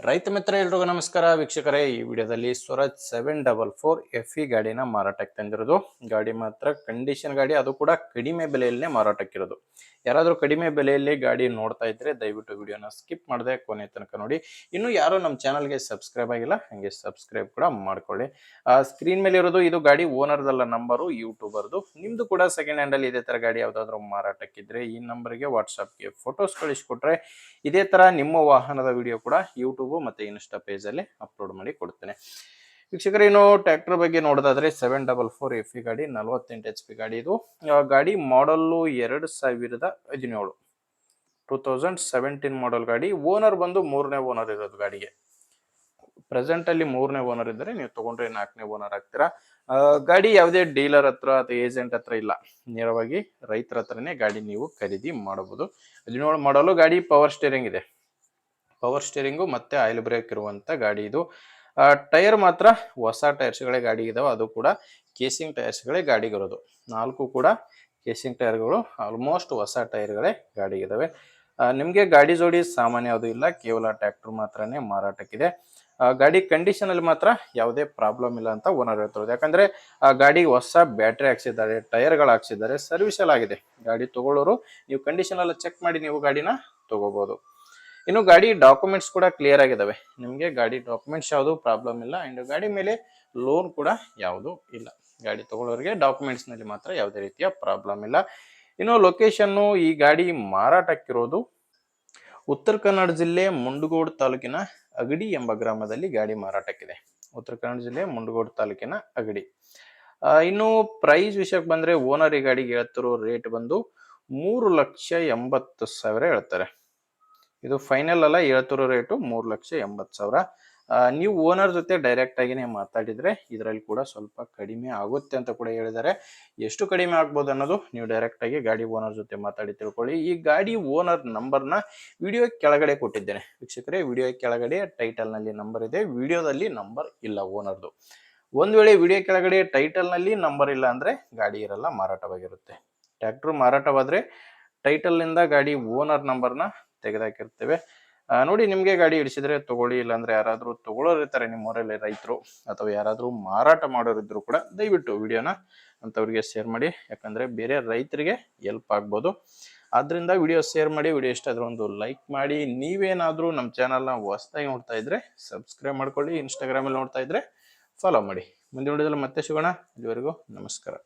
ರೈತ ಮಿತ್ರ ಎಲ್ರಿಗೂ ನಮಸ್ಕಾರ ವೀಕ್ಷಕರೇ. ಈ ವಿಡಿಯೋದಲ್ಲಿ ಸ್ವರಾಜ್ 744 FE ಗಾಡಿನ ಮಾರಾಟಕ್ಕೆ ತಂದಿರೋದು. ಗಾಡಿ ಮಾತ್ರ ಕಂಡೀಷನ್ ಗಾಡಿ, ಅದು ಕೂಡ ಕಡಿಮೆ ಬೆಲೆಯಲ್ಲೇ ಮಾರಾಟಕ್ಕಿರೋದು. ಯಾರಾದರೂ ಕಡಿಮೆ ಬೆಲೆಯಲ್ಲಿ ಗಾಡಿ ನೋಡ್ತಾ ಇದ್ರೆ ದಯವಿಟ್ಟು ವಿಡಿಯೋನ ಸ್ಕಿಪ್ ಮಾಡದೆ ಕೊನೆ ತನಕ ನೋಡಿ. ಇನ್ನು ಯಾರು ನಮ್ಮ ಚಾನಲ್ಗೆ ಸಬ್ಸ್ಕ್ರೈಬ್ ಆಗಿಲ್ಲ ಹಾಗೆ ಸಬ್ಸ್ಕ್ರೈಬ್ ಕೂಡ ಮಾಡ್ಕೊಳ್ಳಿ. ಸ್ಕ್ರೀನ್ ಮೇಲೆ ಇರೋದು ಇದು ಗಾಡಿ ಓನರ್ದಲ್ಲ ನಂಬರು, ಯೂಟ್ಯೂಬರ್ದು. ನಿಮ್ದು ಕೂಡ ಸೆಕೆಂಡ್ ಹ್ಯಾಂಡ್ ಅಲ್ಲಿ ಇದೇ ತರ ಗಾಡಿ ಯಾವ್ದಾದ್ರು ಮಾರಾಟಕ್ಕಿದ್ರೆ ಈ ನಂಬರ್ಗೆ ವಾಟ್ಸ್ಆಪ್ಗೆ ಫೋಟೋಸ್ ಕಳಿಸ್ಕೊಟ್ರೆ ಇದೇ ತರ ನಿಮ್ಮ ವಾಹನದ ವಿಡಿಯೋ ಕೂಡ ಯೂಟ್ಯೂಬ್ ಮತ್ತೆ ಇನ್ಸ್ಟಾ ಪೇಜ್ ಅಲ್ಲಿ ಅಪ್ಲೋಡ್ ಮಾಡಿ ಕೊಡ್ತೇನೆ. ವೀಕ್ಷಕರೇ, ಇನ್ನು ಟ್ರ್ಯಾಕ್ಟರ್ ಬಗ್ಗೆ ನೋಡೋದಾದ್ರೆ 744 FE ಗಾಡಿ 48 HP ಗಾಡಿ. ಇದು ಗಾಡಿ ಮಾಡಲ್ಲು 2017 2017 ಮಾಡಲ್ ಗಾಡಿ. ಓನರ್ ಬಂದು ಮೂರನೇ ಓನರ್ ಇರೋದು ಗಾಡಿಗೆ. ಪ್ರೆಸೆಂಟ್ ಅಲ್ಲಿ ಮೂರನೇ ಓನರ್ ಇದ್ದರೆ ನೀವು ತಗೊಂಡ್ರೆ ನಾಲ್ಕನೇ ಓನರ್ ಆಗ್ತೀರಾ. ಗಾಡಿ ಯಾವುದೇ ಡೀಲರ್ ಹತ್ರ ಅಥವಾ ಏಜೆಂಟ್ ಹತ್ರ ಇಲ್ಲ, ನೇರವಾಗಿ ರೈತರ ಹತ್ರನೇ ಗಾಡಿ ನೀವು ಖರೀದಿ ಮಾಡಬಹುದು. 17 ಮಾಡಲು ಗಾಡಿ ಪವರ್ ಸ್ಟೇರಿಂಗ್ ಇದೆ. ಪವರ್ ಸ್ಟೇರಿಂಗು ಮತ್ತೆ ಆಯಿಲ್ ಬ್ರೇಕ್ ಇರುವಂತ ಗಾಡಿ ಇದು. ಟೈರ್ ಮಾತ್ರ ಹೊಸ ಟೈರ್ಸ್ಗಳೇ ಗಾಡಿ ಇದಾವೆ, ಅದು ಕೂಡ ಕೇಸಿಂಗ್ ಟೈರ್ಸ್ಗಳೇ ಗಾಡಿಗಿರೋದು. ನಾಲ್ಕು ಕೂಡ ಕೇಸಿಂಗ್ ಟೈರ್ಗಳು, ಆಲ್ಮೋಸ್ಟ್ ಹೊಸ ಟೈರ್ಗಳೇ ಗಾಡಿ ಇದಾವೆ. ನಿಮಗೆ ಗಾಡಿ ಜೋಡಿ ಸಾಮಾನ್ಯ ಯಾವುದು ಇಲ್ಲ, ಕೇವಲ ಟ್ರ್ಯಾಕ್ಟರ್ ಮಾತ್ರನೇ ಮಾರಾಟಕ್ಕಿದೆ. ಗಾಡಿ ಕಂಡೀಷನ್ ಅಲ್ಲಿ ಮಾತ್ರ ಯಾವುದೇ ಪ್ರಾಬ್ಲಮ್ ಇಲ್ಲ ಅಂತ ಓನರ್ ಹೇಳ್ತಿರೋದು. ಯಾಕಂದ್ರೆ ಗಾಡಿ ಹೊಸ ಬ್ಯಾಟ್ರಿ ಹಾಕ್ಸಿದ್ದಾರೆ, ಟೈರ್ಗಳು ಹಾಕ್ಸಿದ್ದಾರೆ, ಸರ್ವಿಸ್ ಎಲ್ಲ ಆಗಿದೆ. ಗಾಡಿ ತಗೊಳ್ಳೋರು ನೀವು ಕಂಡೀಷನ್ ಎಲ್ಲ ಚೆಕ್ ಮಾಡಿ ನೀವು ಗಾಡಿನ ತಗೋಬಹುದು. ಇನ್ನು ಗಾಡಿ ಡಾಕ್ಯುಮೆಂಟ್ಸ್ ಕೂಡ ಕ್ಲಿಯರ್ ಆಗಿದಾವೆ. ನಿಮಗೆ ಗಾಡಿ ಡಾಕ್ಯುಮೆಂಟ್ಸ್ ಯಾವುದು ಪ್ರಾಬ್ಲಮ್ ಇಲ್ಲ. ಅಂಡ್ ಗಾಡಿ ಮೇಲೆ ಲೋನ್ ಕೂಡ ಯಾವುದು ಇಲ್ಲ. ಗಾಡಿ ತಗೊಳ್ಳೋರಿಗೆ ಡಾಕ್ಯುಮೆಂಟ್ಸ್ ನಲ್ಲಿ ಮಾತ್ರ ಯಾವುದೇ ರೀತಿಯ ಪ್ರಾಬ್ಲಮ್ ಇಲ್ಲ. ಇನ್ನು ಲೊಕೇಶನ್, ಈ ಗಾಡಿ ಮಾರಾಟಕ್ಕಿರೋದು ಉತ್ತರ ಕನ್ನಡ ಜಿಲ್ಲೆ ಮುಂಡಗೋಡು ತಾಲೂಕಿನ ಅಗಡಿ ಎಂಬ ಗ್ರಾಮದಲ್ಲಿ ಗಾಡಿ ಮಾರಾಟಕ್ಕಿದೆ. ಉತ್ತರ ಕನ್ನಡ ಜಿಲ್ಲೆ ಮುಂಡಗೋಡು ತಾಲೂಕಿನ ಅಗಡಿ. ಇನ್ನು ಪ್ರೈಸ್ ವಿಷಯಕ್ಕೆ ಬಂದ್ರೆ ಓನರ್ ಈ ಗಾಡಿಗೆ ಹೇಳ್ತಿರೋ ರೇಟ್ ಬಂದು 3,80,000 ಹೇಳ್ತಾರೆ. ಇದು ಫೈನಲ್ ಅಲ್ಲ, ಹೇಳ್ತಿರೋ ರೇಟು 3,80,000. ನೀವು ಓನರ್ ಜೊತೆ ಡೈರೆಕ್ಟ್ ಆಗಿನೇ ಮಾತಾಡಿದ್ರೆ ಇದರಲ್ಲಿ ಕೂಡ ಸ್ವಲ್ಪ ಕಡಿಮೆ ಆಗುತ್ತೆ ಅಂತ ಕೂಡ ಹೇಳಿದ್ದಾರೆ. ಎಷ್ಟು ಕಡಿಮೆ ಆಗ್ಬೋದು ಅನ್ನೋದು ನೀವು ಡೈರೆಕ್ಟ್ ಆಗಿ ಗಾಡಿ ಓನರ್ ಜೊತೆ ಮಾತಾಡಿ ತಿಳ್ಕೊಳ್ಳಿ. ಈ ಗಾಡಿ ಓನರ್ ನಂಬರ್ನ ವಿಡಿಯೋ ಕೆಳಗಡೆ ಕೊಟ್ಟಿದ್ದೇನೆ ವೀಕ್ಷಕರೇ. ವಿಡಿಯೋ ಕೆಳಗಡೆ ಟೈಟಲ್ ನಲ್ಲಿ ನಂಬರ್ ಇದೆ, ವಿಡಿಯೋದಲ್ಲಿ ನಂಬರ್ ಇಲ್ಲ ಓನರ್ದು. ಒಂದ್ ವೇಳೆ ವಿಡಿಯೋ ಕೆಳಗಡೆ ಟೈಟಲ್ ನಲ್ಲಿ ನಂಬರ್ ಇಲ್ಲ ಅಂದ್ರೆ ಗಾಡಿ ಇರಲ್ಲ, ಮಾರಾಟವಾಗಿರುತ್ತೆ. ಟ್ರ್ಯಾಕ್ಟರ್ ಮಾರಾಟವಾದ್ರೆ ಟೈಟಲ್ ನಿಂದ ಗಾಡಿ ಓನರ್ ನಂಬರ್ನ ತೆಗೆದಾಕಿರ್ತೇವೆ. ನೋಡಿ, ನಿಮ್ಗೆ ಗಾಡಿ ಹಿಡಿಸಿದ್ರೆ ತಗೊಳ್ಳಿ, ಇಲ್ಲಾಂದ್ರೆ ಯಾರಾದ್ರೂ ತಗೊಳ್ಳೋರು ಇರ್ತಾರೆ ನಿಮ್ಮೂರಲ್ಲಿ ರೈತರು, ಅಥವಾ ಯಾರಾದ್ರೂ ಮಾರಾಟ ಮಾಡೋರಿದ್ರು ಕೂಡ ದಯವಿಟ್ಟು ವಿಡಿಯೋನ ಅಂತವ್ರಿಗೆ ಶೇರ್ ಮಾಡಿ. ಯಾಕಂದ್ರೆ ಬೇರೆ ರೈತರಿಗೆ ಹೆಲ್ಪ್ ಆಗ್ಬೋದು. ಆದ್ರಿಂದ ವಿಡಿಯೋ ಶೇರ್ ಮಾಡಿ. ವಿಡಿಯೋ ಇಷ್ಟ ಆದ್ರೆ ಒಂದು ಲೈಕ್ ಮಾಡಿ. ನೀವೇನಾದ್ರೂ ನಮ್ಮ ಚಾನಲ್ನ ಹೊಸದಾಗಿ ನೋಡ್ತಾ ಇದ್ರೆ ಸಬ್ಸ್ಕ್ರೈಬ್ ಮಾಡ್ಕೊಳ್ಳಿ. ಇನ್ಸ್ಟಾಗ್ರಾಮಲ್ಲಿ ನೋಡ್ತಾ ಇದ್ರೆ ಫಾಲೋ ಮಾಡಿ. ಮುಂದಿನ ವಿಡಿಯೋದಲ್ಲಿ ಮತ್ತೆ ಸಿಗೋಣ. ಇಲ್ಲಿವರೆಗೂ ನಮಸ್ಕಾರ.